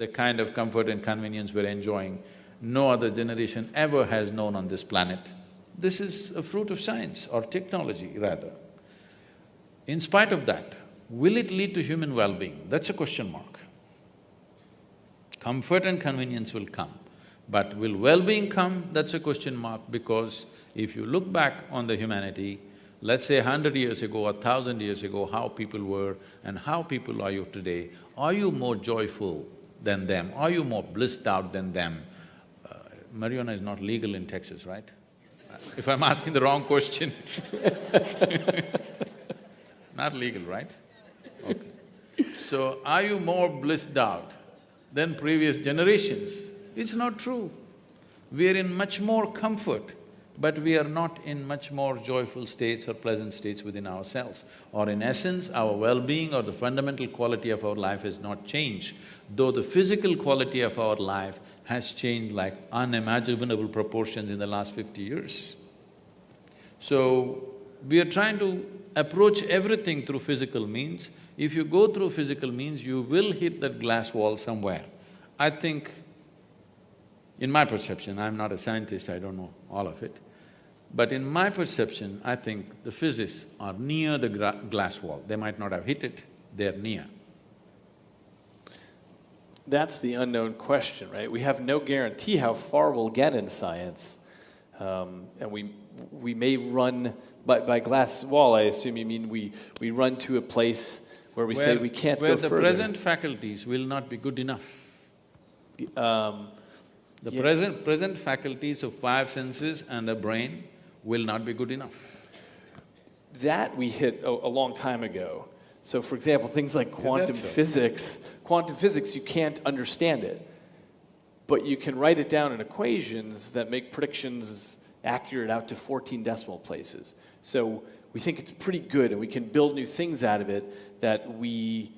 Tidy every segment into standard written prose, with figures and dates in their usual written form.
the kind of comfort and convenience we're enjoying, no other generation ever has known on this planet. This is a fruit of science or technology rather. In spite of that, will it lead to human well-being? That's a question mark. Comfort and convenience will come, but will well-being come? That's a question mark, because if you look back on the humanity, let's say 100 years ago or 1,000 years ago, how people were and how people are you today, are you more joyful than them? Are you more blissed out than them? Marijuana is not legal in Texas, right? If I'm asking the wrong question not legal, right? Okay. So, are you more blissed out than previous generations? It's not true. We are in much more comfort, but we are not in much more joyful states or pleasant states within ourselves. Or in essence, our well-being or the fundamental quality of our life has not changed, though the physical quality of our life has changed like unimaginable proportions in the last 50 years. So, we are trying to approach everything through physical means. If you go through physical means, you will hit that glass wall somewhere. I think, in my perception, I'm not a scientist, I don't know all of it, but in my perception, I think the physicists are near the glass wall. They might not have hit it, they're near. That's the unknown question, right? We have no guarantee how far we'll get in science. And we may run by glass wall, I assume you mean we run to a place where we say we can't go further. Where the present faculties will not be good enough. The present faculties of 5 senses and a brain will not be good enough. That we hit a long time ago. So for example, things like quantum physics, you can't understand it, but you can write it down in equations that make predictions accurate out to 14 decimal places. So we think it's pretty good, and we can build new things out of it, that we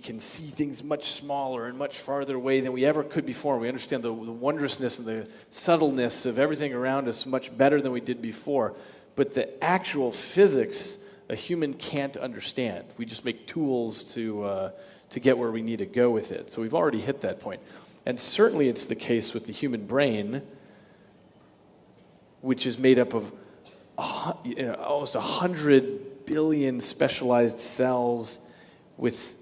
can see things much smaller and much farther away than we ever could before. We understand the wondrousness and the subtleness of everything around us much better than we did before. But the actual physics, a human can't understand. We just make tools to get where we need to go with it. So we've already hit that point. And certainly it's the case with the human brain, which is made up of almost 100 billion specialized cells with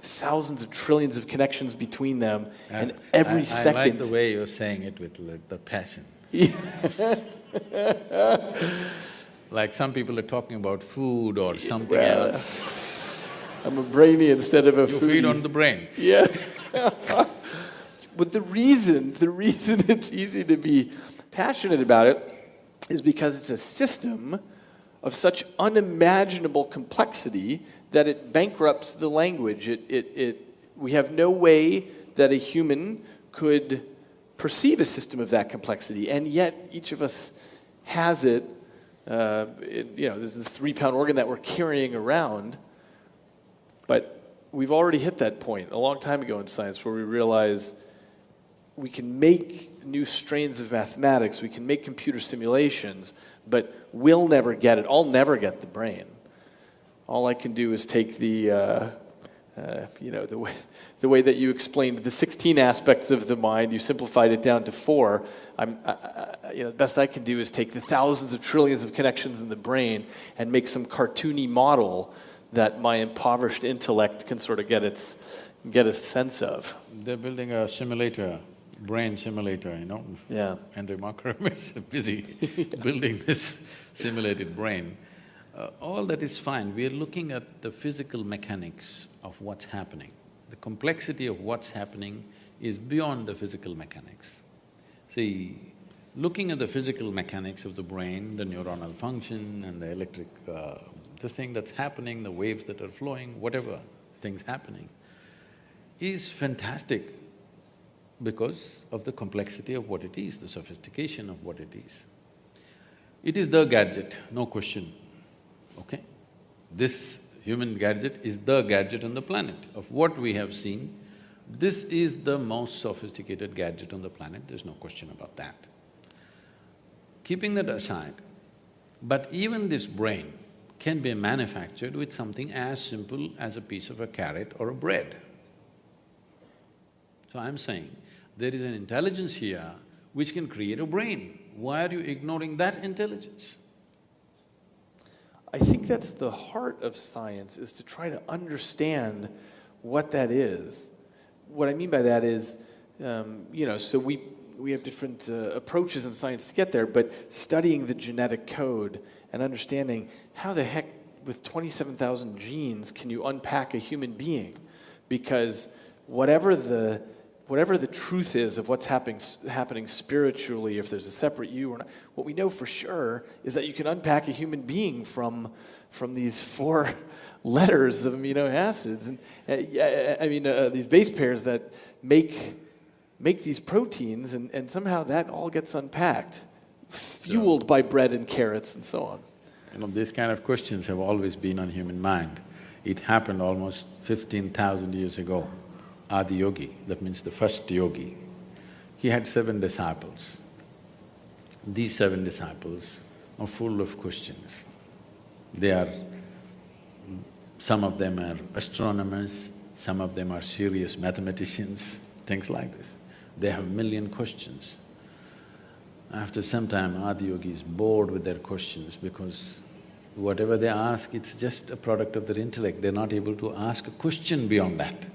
thousands of trillions of connections between them, and every second… I like the way you're saying it with the passion. Like some people are talking about food or something else. I'm a brainy instead of a foodie. You feed on the brain. Yeah. But the reason it's easy to be passionate about it is because it's a system of such unimaginable complexity that it bankrupts the language. We have no way that a human could perceive a system of that complexity, and yet each of us has it. There's this 3-pound organ that we're carrying around, but we've already hit that point a long time ago in science where we realize we can make new strains of mathematics, we can make computer simulations, but we'll never get it. I'll never get the brain. All I can do is take the way that you explained the 16 aspects of the mind, you simplified it down to 4. The best I can do is take the thousands of trillions of connections in the brain and make some cartoony model that my impoverished intellect can sort of get a sense of. They're building a simulator, brain simulator, Yeah. Andrew Markram is busy building this simulated brain. All that is fine. We are looking at the physical mechanics of what's happening. The complexity of what's happening is beyond the physical mechanics. See, looking at the physical mechanics of the brain, the neuronal function and the electric… this thing that's happening, the waves that are flowing, whatever things happening, is fantastic because of the complexity of what it is, the sophistication of what it is. It is the gadget, no question, okay? This human gadget is the gadget on the planet. Of what we have seen, this is the most sophisticated gadget on the planet, there's no question about that. Keeping that aside, but even this brain can be manufactured with something as simple as a piece of a carrot or a bread. So I'm saying, there is an intelligence here which can create a brain. Why are you ignoring that intelligence? I think that's the heart of science, is to try to understand what that is. What I mean by that is, so we have different approaches in science to get there, but studying the genetic code and understanding how the heck with 27,000 genes can you unpack a human being? Because whatever the truth is of what's happening spiritually, if there's a separate you or not, what we know for sure is that you can unpack a human being from these 4 letters of amino acids, and these base pairs that make these proteins, and somehow that all gets unpacked, fueled by bread and carrots and so on. These kind of questions have always been on human mind. It happened almost 15,000 years ago. Adi Yogi, that means the first yogi, he had 7 disciples. These 7 disciples are full of questions. Some of them are astronomers, some of them are serious mathematicians, things like this. They have a million questions. After some time, Adi Yogi is bored with their questions because whatever they ask, it's just a product of their intellect. They're not able to ask a question beyond that.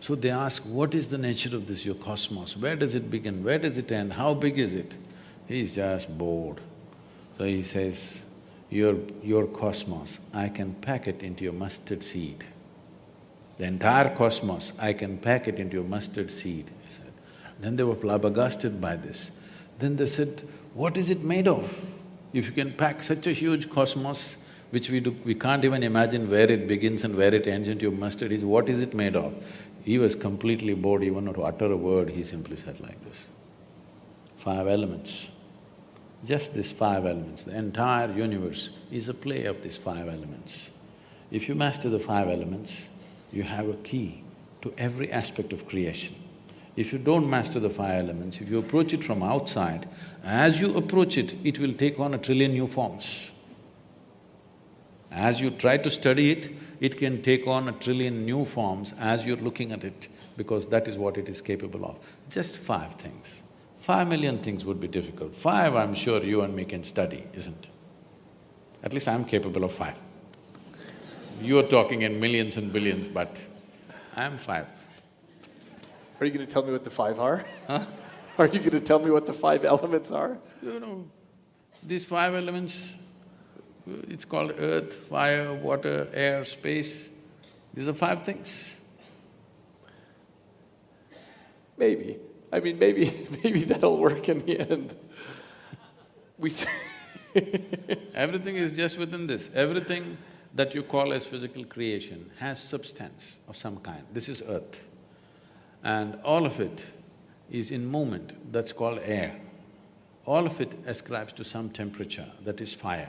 So they ask, what is the nature of this, your cosmos? Where does it begin? Where does it end? How big is it? He's just bored. So he says, your cosmos, I can pack it into your mustard seed. The entire cosmos, I can pack it into your mustard seed, he said. Then they were flabbergasted by this. Then they said, what is it made of? If you can pack such a huge cosmos, which we can't even imagine where it begins and where it ends into your mustard seed, what is it made of? He was completely bored, even to utter a word, he simply said like this, 5 elements. Just these 5 elements, the entire universe is a play of these 5 elements. If you master the 5 elements, you have a key to every aspect of creation. If you don't master the 5 elements, if you approach it from outside, as you approach it, it will take on 1 trillion new forms. As you try to study it, it can take on 1 trillion new forms as you're looking at it, because that is what it is capable of. Just 5 things. 5 million things would be difficult. 5, I'm sure you and me can study, isn't it? At least I'm capable of 5. You're talking in millions and billions, but I'm 5. Are you going to tell me what the 5 are? Huh? Are you going to tell me what the 5 elements are? These 5 elements, it's called earth, fire, water, air, space. These are 5 things. Maybe. Maybe that'll work in the end. Everything is just within this. Everything that you call as physical creation has substance of some kind. This is earth. And all of it is in movement, that's called air. All of it ascribes to some temperature, that is fire.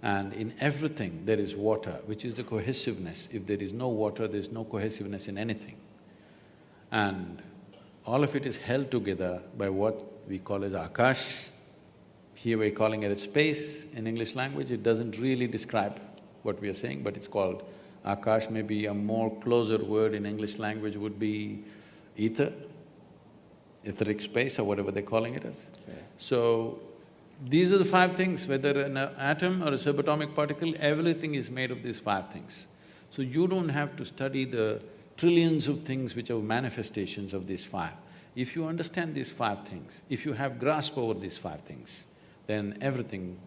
And in everything there is water, which is the cohesiveness. If there is no water, there is no cohesiveness in anything. And all of it is held together by what we call as Akash. Here we're calling it as space in English language. It doesn't really describe what we are saying, but it's called Akash. Maybe a more closer word in English language would be ether, etheric space or whatever they're calling it as. Okay. So, these are the 5 things, whether an atom or a subatomic particle, everything is made of these 5 things. So you don't have to study the trillions of things which are manifestations of these 5. If you understand these 5 things, if you have grasp over these 5 things, then everything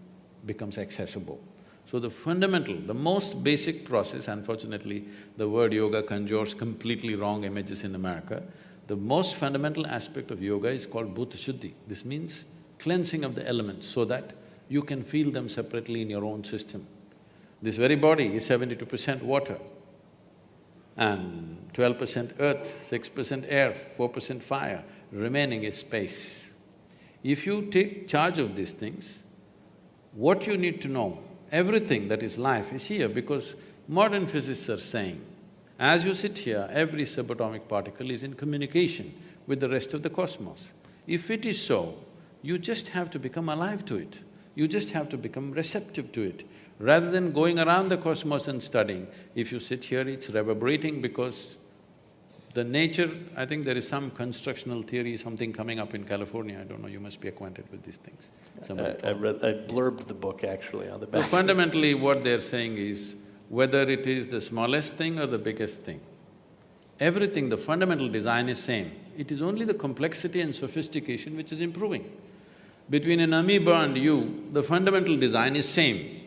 becomes accessible. So the fundamental, the most basic process, unfortunately, the word yoga conjures completely wrong images in America. The most fundamental aspect of yoga is called bhuta shuddhi. This means cleansing of the elements so that you can feel them separately in your own system. This very body is 72% water and 12% earth, 6% air, 4% fire, remaining is space. If you take charge of these things, what you need to know, everything that is life is here, because modern physicists are saying, as you sit here, every subatomic particle is in communication with the rest of the cosmos. If it is so, you just have to become alive to it. You just have to become receptive to it. Rather than going around the cosmos and studying, if you sit here, it's reverberating because The nature, I think there is some constructional theory, something coming up in California, I don't know, you must be acquainted with these things. I blurbed the book actually on the back. So fundamentally what they're saying is, whether it is the smallest thing or the biggest thing, everything, the fundamental design is same. It is only the complexity and sophistication which is improving. Between an amoeba and you, the fundamental design is same.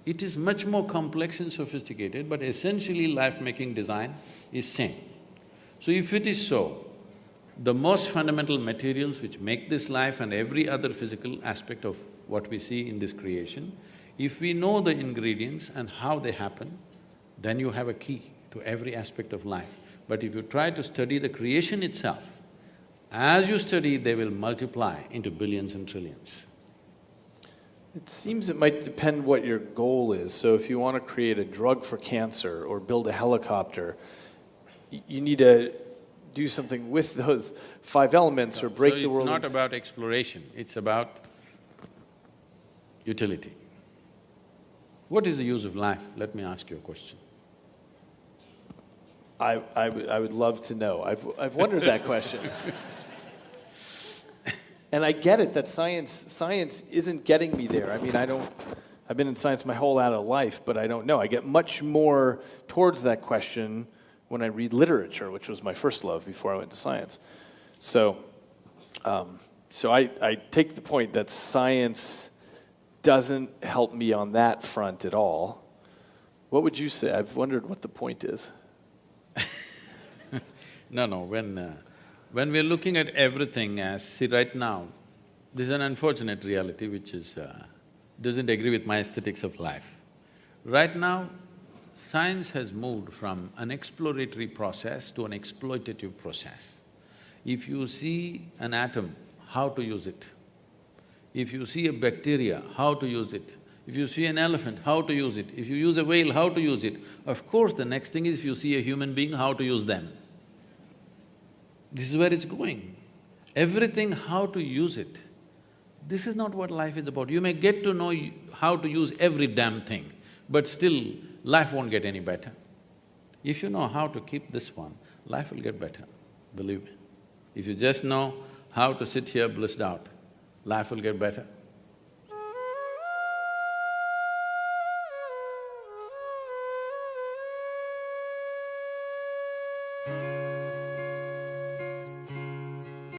It is much more complex and sophisticated, but essentially life-making design is same. So if it is so, the most fundamental materials which make this life and every other physical aspect of what we see in this creation, if we know the ingredients and how they happen, then you have a key to every aspect of life. But if you try to study the creation itself, as you study, they will multiply into billions and trillions. It seems it might depend what your goal is. So if you want to create a drug for cancer or build a helicopter, you need to do something with those 5 elements or break the world. So it's not about exploration, it's about utility. What is the use of life? Let me ask you a question. I would love to know. I've wondered that question. And I get it that science isn't getting me there. I mean, I've been in science my whole adult life, but I don't know. I get much more towards that question when I read literature, which was my first love before I went to science. So I take the point that science doesn't help me on that front at all. What would you say? I've wondered what the point is. No, when we're looking at everything as… See, right now, this is an unfortunate reality which is… doesn't agree with my aesthetics of life. Right now, science has moved from an exploratory process to an exploitative process. If you see an atom, how to use it. If you see a bacteria, how to use it. If you see an elephant, how to use it. If you use a whale, how to use it. Of course, the next thing is if you see a human being, how to use them. This is where it's going. Everything, how to use it. This is not what life is about. You may get to know how to use every damn thing, but still, life won't get any better. If you know how to keep this one, life will get better, believe me. If you just know how to sit here blissed out, life will get better.